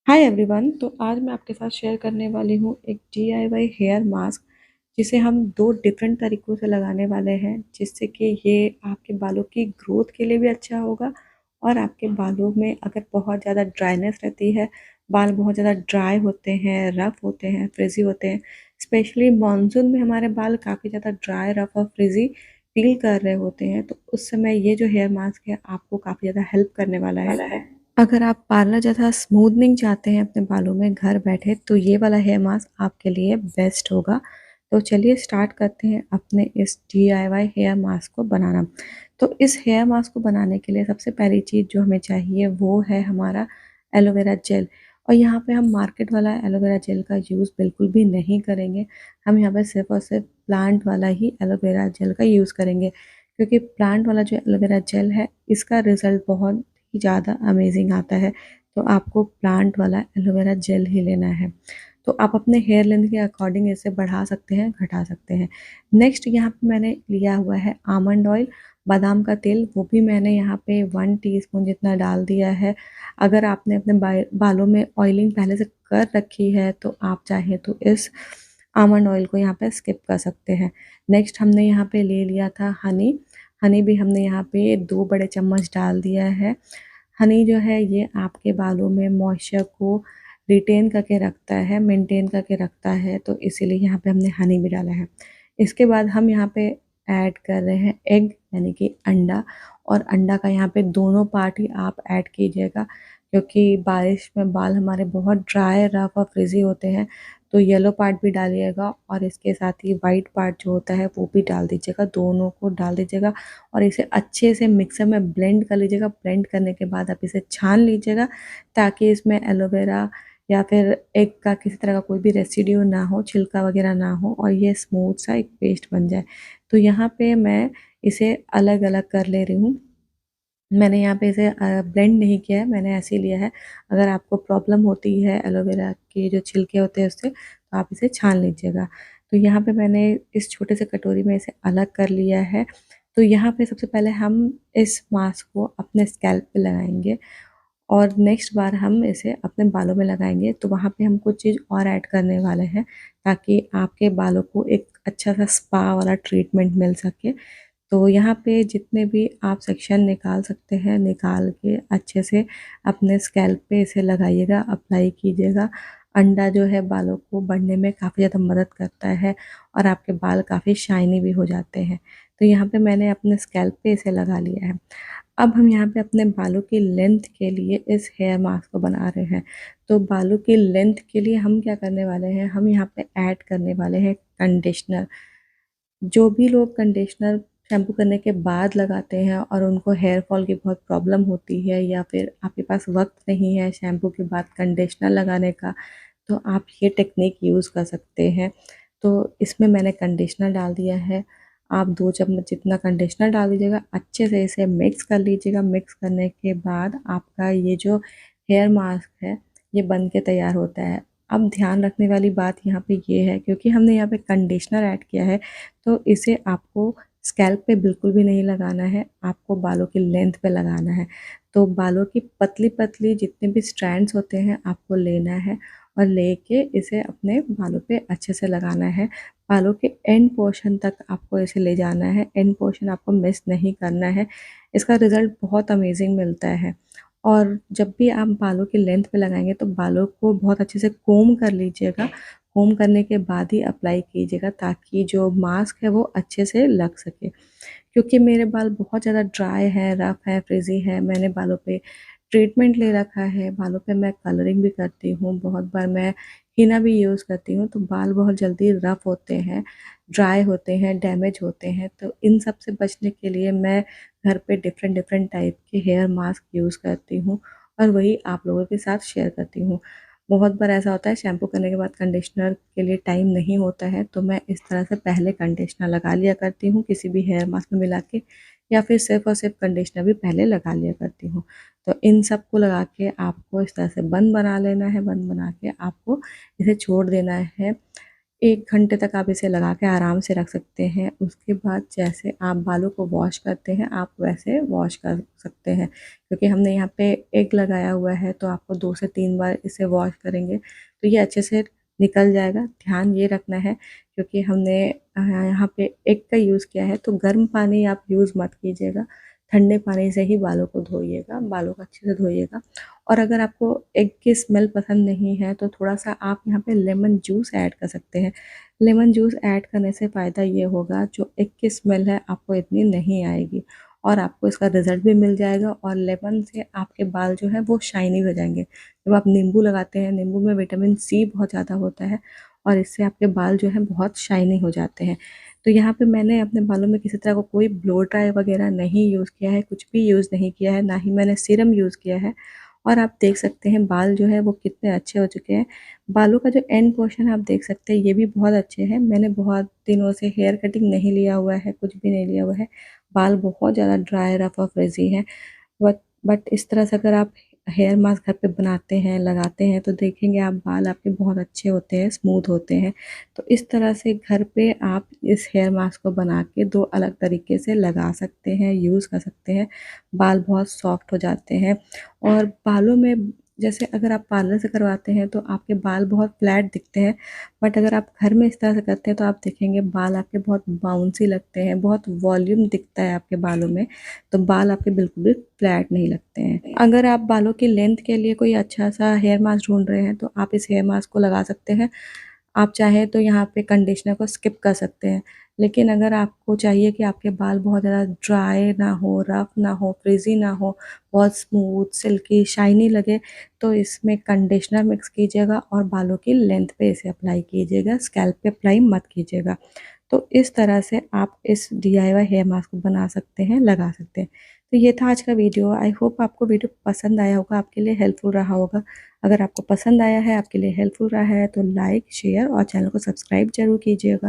Hi everyone. तो आज मैं आपके साथ शेयर करने वाली हूँ एक DIY हेयर मास्क, जिसे हम दो डिफरेंट तरीक़ों से लगाने वाले हैं, जिससे कि ये आपके बालों की ग्रोथ के लिए भी अच्छा होगा। और आपके बालों में अगर बहुत ज़्यादा ड्राइनेस रहती है, बाल बहुत ज़्यादा ड्राई होते हैं, रफ़ होते हैं, फ्रिज़ी होते हैं, स्पेशली मानसून में हमारे बाल काफ़ी ज़्यादा ड्राई, रफ़ और फ्रिज़ी फील कर रहे होते हैं, तो उस समय ये जो हेयर मास्क है आपको काफ़ी ज़्यादा हेल्प करने वाला है। अगर आप पार्लर जैसा स्मूथनिंग चाहते हैं अपने बालों में घर बैठे, तो ये वाला हेयर मास्क आपके लिए बेस्ट होगा। तो चलिए स्टार्ट करते हैं अपने इस DIY हेयर मास्क को बनाना। तो इस हेयर मास्क को बनाने के लिए सबसे पहली चीज़ जो हमें चाहिए वो है हमारा एलोवेरा जेल। और यहाँ पे हम मार्केट वाला एलोवेरा जेल का यूज़ बिल्कुल भी नहीं करेंगे। हम यहाँ पे सिर्फ़ और सिर्फ प्लांट वाला ही एलोवेरा जेल का यूज़ करेंगे, क्योंकि प्लांट वाला जो एलोवेरा जेल है इसका रिज़ल्ट बहुत ही ज़्यादा अमेजिंग आता है। तो आपको प्लांट वाला एलोवेरा जेल ही लेना है। तो आप अपने हेयर लेंथ के अकॉर्डिंग इसे बढ़ा सकते हैं, घटा सकते हैं। नेक्स्ट यहाँ पे मैंने लिया हुआ है आमंड ऑयल, बादाम का तेल, वो भी मैंने यहाँ पे 1 टीस्पून जितना डाल दिया है। अगर आपने अपने बालों में ऑयलिंग पहले से कर रखी है तो आप चाहें तो इस आमंड ऑयल को यहाँ पे स्किप कर सकते हैं। नेक्स्ट हमने यहाँ पे ले लिया था हनी। हनी भी हमने यहाँ पे 2 बड़े चम्मच डाल दिया है। हनी जो है ये आपके बालों में मॉइस्चर को रिटेन करके रखता है, मेंटेन करके रखता है, तो इसीलिए यहाँ पे हमने हनी भी डाला है। इसके बाद हम यहाँ पे ऐड कर रहे हैं एग, यानी कि अंडा। और अंडा का यहाँ पे दोनों पार्ट ही आप ऐड कीजिएगा, क्योंकि बारिश में बाल हमारे बहुत ड्राई, रफ और फ्रिजी होते हैं। तो येलो पार्ट भी डालिएगा और इसके साथ ही वाइट पार्ट जो होता है वो भी डाल दीजिएगा, दोनों को डाल दीजिएगा। और इसे अच्छे से मिक्सर में ब्लेंड कर लीजिएगा। ब्लेंड करने के बाद आप इसे छान लीजिएगा, ताकि इसमें एलोवेरा या फिर एग का किसी तरह का कोई भी रेसिड्यू ना हो, छिलका वगैरह ना हो, और ये स्मूथ सा एक पेस्ट बन जाए। तो यहाँ पे मैं इसे अलग अलग कर ले रही हूँ। मैंने यहाँ पे इसे ब्लेंड नहीं किया है, मैंने ऐसे ही लिया है। अगर आपको प्रॉब्लम होती है एलोवेरा के जो छिलके होते हैं उससे, तो आप इसे छान लीजिएगा। तो यहाँ पे मैंने इस छोटे से कटोरी में इसे अलग कर लिया है। तो यहाँ पे सबसे पहले हम इस मास्क को अपने स्कैल्प पे लगाएंगे, और नेक्स्ट बार हम इसे अपने बालों में लगाएंगे तो वहाँ पे हम कुछ चीज़ और ऐड करने वाले हैं, ताकि आपके बालों को एक अच्छा सा स्पा वाला ट्रीटमेंट मिल सके। तो यहाँ पे जितने भी आप सेक्शन निकाल सकते हैं, निकाल के अच्छे से अपने स्कैल्प पे इसे लगाइएगा, अप्लाई कीजिएगा। अंडा जो है बालों को बढ़ने में काफ़ी ज़्यादा मदद करता है, और आपके बाल काफ़ी शाइनी भी हो जाते हैं। तो यहाँ पे मैंने अपने स्कैल्प पे इसे लगा लिया है। अब हम यहाँ पे अपने बालों की लेंथ के लिए इस हेयर मास्क को बना रहे हैं। तो बालों की लेंथ के लिए हम क्या करने वाले हैं, हम यहाँ पे ऐड करने वाले हैं कंडीशनर। जो भी लोग कंडीशनर शैम्पू करने के बाद लगाते हैं और उनको हेयर फॉल की बहुत प्रॉब्लम होती है, या फिर आपके पास वक्त नहीं है शैम्पू के बाद कंडीशनर लगाने का, तो आप ये टेक्निक यूज़ कर सकते हैं। तो इसमें मैंने कंडीशनर डाल दिया है। आप 2 चम्मच जितना कंडीशनर डाल दीजिएगा, अच्छे से इसे मिक्स कर लीजिएगा। मिक्स करने के बाद आपका ये जो हेयर मास्क है ये बन के तैयार होता है। अब ध्यान रखने वाली बात यहाँ पे ये है, क्योंकि हमने यहाँ पे कंडीशनर ऐड किया है, तो इसे आपको स्कैल्प पे बिल्कुल भी नहीं लगाना है, आपको बालों की लेंथ पे लगाना है। तो बालों की पतली-पतली जितने भी स्ट्रैंड्स होते हैं आपको लेना है, और लेके इसे अपने बालों पे अच्छे से लगाना है। बालों के एंड पोर्शन तक आपको इसे ले जाना है, एंड पोर्शन आपको मिस नहीं करना है। इसका रिज़ल्ट बहुत अमेज़िंग मिलता है। और जब भी आप बालों की लेंथ पे लगाएँगे तो बालों को बहुत अच्छे से कोम्ब कर लीजिएगा। कोम्ब करने के बाद ही अप्लाई कीजिएगा, ताकि जो मास्क है वो अच्छे से लग सके। क्योंकि मेरे बाल बहुत ज़्यादा ड्राई हैं, रफ़ हैं, फ्रिज़ी हैं, मैंने बालों पे ट्रीटमेंट ले रखा है, बालों पे मैं कलरिंग भी करती हूँ, बहुत बार मैं हीना भी यूज़ करती हूँ, तो बाल बहुत जल्दी रफ़ होते हैं, ड्राई होते हैं, डैमेज होते हैं। तो इन सब से बचने के लिए मैं घर पे डिफ़रेंट डिफ़रेंट टाइप के हेयर मास्क यूज़ करती हूँ, और वही आप लोगों के साथ शेयर करती हूँ। बहुत बार ऐसा होता है शैम्पू करने के बाद कंडीशनर के लिए टाइम नहीं होता है, तो मैं इस तरह से पहले कंडीशनर लगा लिया करती हूँ किसी भी हेयर मास्क में मिला के, या फिर सिर्फ़ और सिर्फ़ कंडीशनर भी पहले लगा लिया करती हूँ। तो इन सब को लगा के आपको इस तरह से बन बना लेना है। बन बना के आपको इसे छोड़ देना है 1 घंटे तक आप इसे लगा के आराम से रख सकते हैं। उसके बाद जैसे आप बालों को वॉश करते हैं, आप वैसे वॉश कर सकते हैं। क्योंकि हमने यहाँ पे एग लगाया हुआ है, तो आपको 2 से 3 बार इसे वॉश करेंगे तो ये अच्छे से निकल जाएगा। ध्यान ये रखना है क्योंकि हमने यहाँ पे एग का यूज़ किया है, तो गर्म पानी आप यूज़ मत कीजिएगा। ठंडे पानी से ही बालों को धोइएगा, बालों को अच्छे से धोइएगा। और अगर आपको एग की स्मेल पसंद नहीं है तो थोड़ा-सा आप यहाँ पे लेमन जूस ऐड कर सकते हैं। लेमन जूस ऐड करने से फ़ायदा ये होगा, जो एग की स्मेल है आपको इतनी नहीं आएगी और आपको इसका रिज़ल्ट भी मिल जाएगा और लेमन से आपके बाल जो है वो शाइनी हो जाएँगे। जब आप नींबू लगाते हैं, नींबू में विटामिन सी बहुत ज़्यादा होता है और इससे आपके बाल जो है बहुत शाइनी हो जाते हैं। तो यहाँ पे मैंने अपने बालों में किसी तरह का कोई ब्लो ड्राई वगैरह नहीं यूज़ किया है, कुछ भी यूज़ नहीं किया है, ना ही मैंने सीरम यूज़ किया है। और आप देख सकते हैं बाल जो है वो कितने अच्छे हो चुके हैं। बालों का जो एंड पोर्शन है आप देख सकते हैं, ये भी बहुत अच्छे हैं। मैंने बहुत दिनों से हेयर कटिंग नहीं लिया हुआ है, कुछ भी नहीं लिया हुआ है। बाल बहुत ज़्यादा ड्राई, रफ़ और फ्रिज़ी हैं। बट बट इस तरह से अगर आप हेयर मास्क घर पे बनाते हैं, लगाते हैं तो देखेंगे आप बाल आपके बहुत अच्छे होते हैं, स्मूथ होते हैं। तो इस तरह से घर पे आप इस हेयर मास्क को बना के 2 अलग तरीके से लगा सकते हैं, यूज़ कर सकते हैं। बाल बहुत सॉफ्ट हो जाते हैं और बालों में जैसे अगर आप पार्लर से करवाते हैं तो आपके बाल बहुत फ्लैट दिखते हैं, बट अगर आप घर में इस तरह से करते हैं तो आप देखेंगे बाल आपके बहुत बाउंसी लगते हैं, बहुत वॉल्यूम दिखता है आपके बालों में। तो बाल आपके बिल्कुल भी फ्लैट नहीं लगते हैं। अगर आप बालों की लेंथ के लिए कोई अच्छा सा हेयर मास्क ढूंढ रहे हैं तो आप इस हेयर मास्क को लगा सकते हैं। आप चाहें तो यहाँ पे कंडीशनर को स्किप कर सकते हैं। लेकिन अगर आपको चाहिए कि आपके बाल बहुत ज़्यादा ड्राई ना हो, रफ ना हो, फ्रिज़ी ना हो, बहुत स्मूथ, सिल्की, शाइनी लगे, तो इसमें कंडीशनर मिक्स कीजिएगा और बालों की लेंथ पे इसे अप्लाई कीजिएगा, स्कैल्प पे अप्लाई मत कीजिएगा। तो इस तरह से आप इस डीआईवाई हेयर मास्क को बना सकते हैं, लगा सकते हैं। तो ये था आज का वीडियो। आई होप आपको वीडियो पसंद आया होगा, आपके लिए हेल्पफुल रहा होगा। अगर आपको पसंद आया है, आपके लिए हेल्पफुल रहा है तो लाइक, शेयर और चैनल को सब्सक्राइब ज़रूर कीजिएगा।